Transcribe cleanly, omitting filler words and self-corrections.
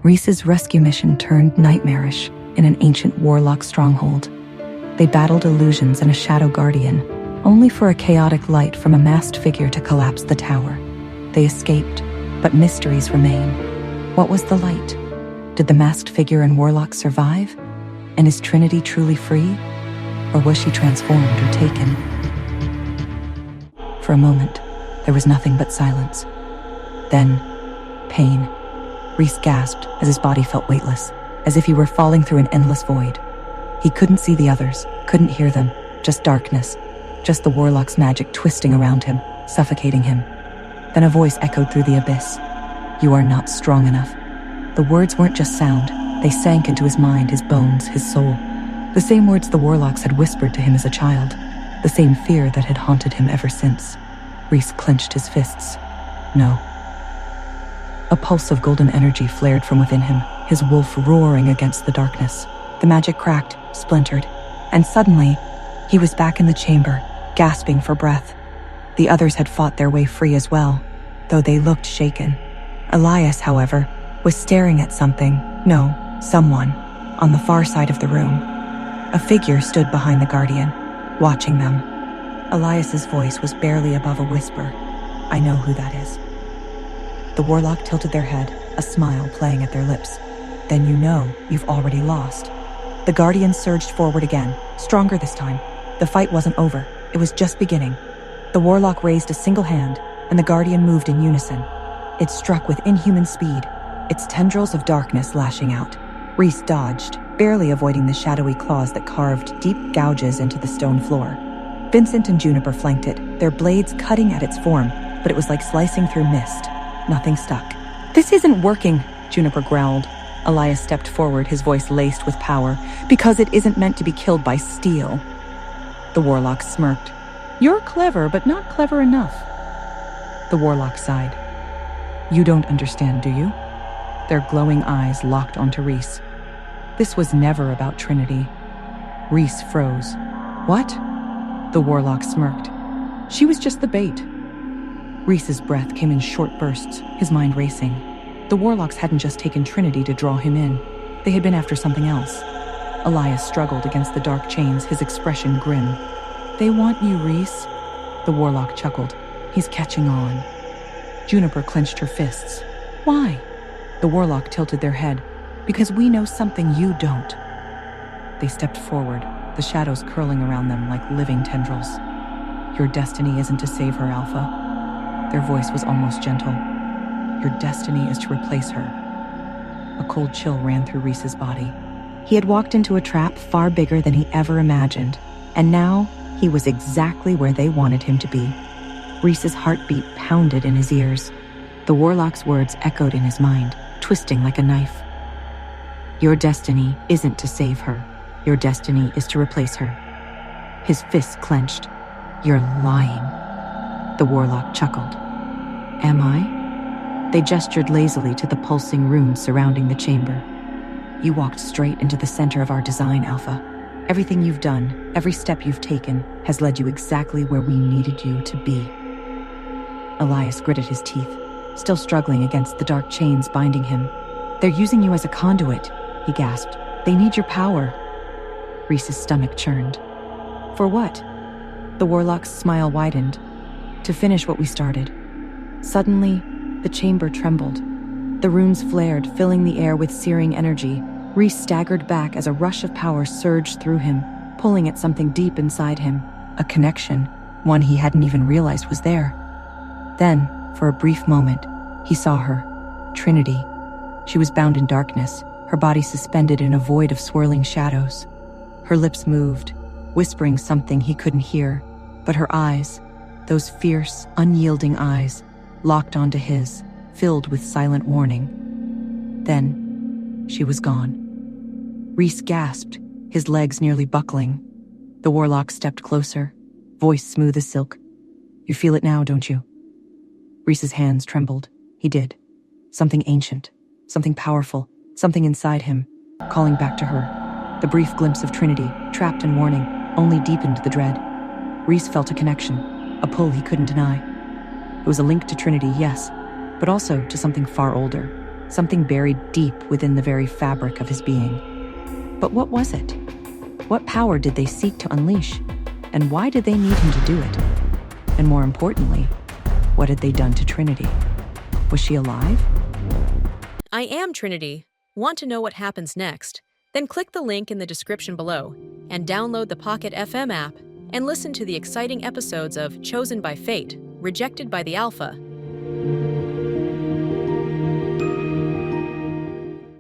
Reese's rescue mission turned nightmarish in an ancient warlock stronghold. They battled illusions and a shadow guardian, only for a chaotic light from a masked figure to collapse the tower. They escaped, but mysteries remain. What was the light? Did the masked figure and warlock survive? And is Trinity truly free? Or was she transformed or taken? For a moment, there was nothing but silence. Then, pain. Reece gasped as his body felt weightless, as if he were falling through an endless void. He couldn't see the others, couldn't hear them, just darkness, just the warlock's magic twisting around him, suffocating him. Then a voice echoed through the abyss. "You are not strong enough." The words weren't just sound, they sank into his mind, his bones, his soul. The same words the warlocks had whispered to him as a child, the same fear that had haunted him ever since. Reece clenched his fists. No. A pulse of golden energy flared from within him, his wolf roaring against the darkness. The magic cracked, splintered, and suddenly, he was back in the chamber, gasping for breath. The others had fought their way free as well, though they looked shaken. Elias, however, was staring at someone, on the far side of the room. A figure stood behind the guardian, watching them. Elias's voice was barely above a whisper. "I know who that is." The warlock tilted their head, a smile playing at their lips. "Then you know you've already lost." The guardian surged forward again, stronger this time. The fight wasn't over, it was just beginning. The warlock raised a single hand, and the guardian moved in unison. It struck with inhuman speed, its tendrils of darkness lashing out. Reece dodged, barely avoiding the shadowy claws that carved deep gouges into the stone floor. Vincent and Juniper flanked it, their blades cutting at its form, but it was like slicing through mist. Nothing stuck. "This isn't working," Juniper growled. Elias stepped forward, his voice laced with power. "Because it isn't meant to be killed by steel." The warlock smirked. "You're clever, but not clever enough." The warlock sighed. "You don't understand, do you?" Their glowing eyes locked onto Reece. This was never about Trinity. Reece froze. "What?" The warlock smirked. "She was just the bait." Reece's breath came in short bursts, his mind racing. The warlocks hadn't just taken Trinity to draw him in. They had been after something else. Elias struggled against the dark chains, his expression grim. "They want you, Reece." The warlock chuckled. "He's catching on." Juniper clenched her fists. "Why?" The warlock tilted their head. "Because we know something you don't." They stepped forward, the shadows curling around them like living tendrils. "Your destiny isn't to save her, Alpha." Their voice was almost gentle. "Your destiny is to replace her." A cold chill ran through Reece's body. He had walked into a trap far bigger than he ever imagined, and now he was exactly where they wanted him to be. Reece's heartbeat pounded in his ears. The warlock's words echoed in his mind, twisting like a knife. "Your destiny isn't to save her. Your destiny is to replace her." His fists clenched. "You're lying." The warlock chuckled. "Am I?" They gestured lazily to the pulsing runes surrounding the chamber. "You walked straight into the center of our design, Alpha. Everything you've done, every step you've taken, has led you exactly where we needed you to be." Elias gritted his teeth, still struggling against the dark chains binding him. "They're using you as a conduit," he gasped. "They need your power." Reece's stomach churned. "For what?" The warlock's smile widened. "To finish what we started." Suddenly, the chamber trembled. The runes flared, filling the air with searing energy. Reece staggered back as a rush of power surged through him, pulling at something deep inside him. A connection, one he hadn't even realized was there. Then, for a brief moment, he saw her, Trinity. She was bound in darkness, her body suspended in a void of swirling shadows. Her lips moved, whispering something he couldn't hear, but her eyes, those fierce, unyielding eyes, locked onto his, filled with silent warning. Then, she was gone. Reece gasped, his legs nearly buckling. The warlock stepped closer, voice smooth as silk. "You feel it now, don't you?" Reece's hands trembled. He did. Something ancient, something powerful, something inside him, calling back to her. The brief glimpse of Trinity, trapped and warning, only deepened the dread. Reece felt a connection, a pull he couldn't deny. It was a link to Trinity, yes, but also to something far older. something buried deep within the very fabric of his being. But what was it? What power did they seek to unleash? And why did they need him to do it? And more importantly, what had they done to Trinity? Was she alive? I am Trinity. Want to know what happens next? Then click the link in the description below and download the Pocket FM app and listen to the exciting episodes of Chosen by Fate, Rejected by the Alpha,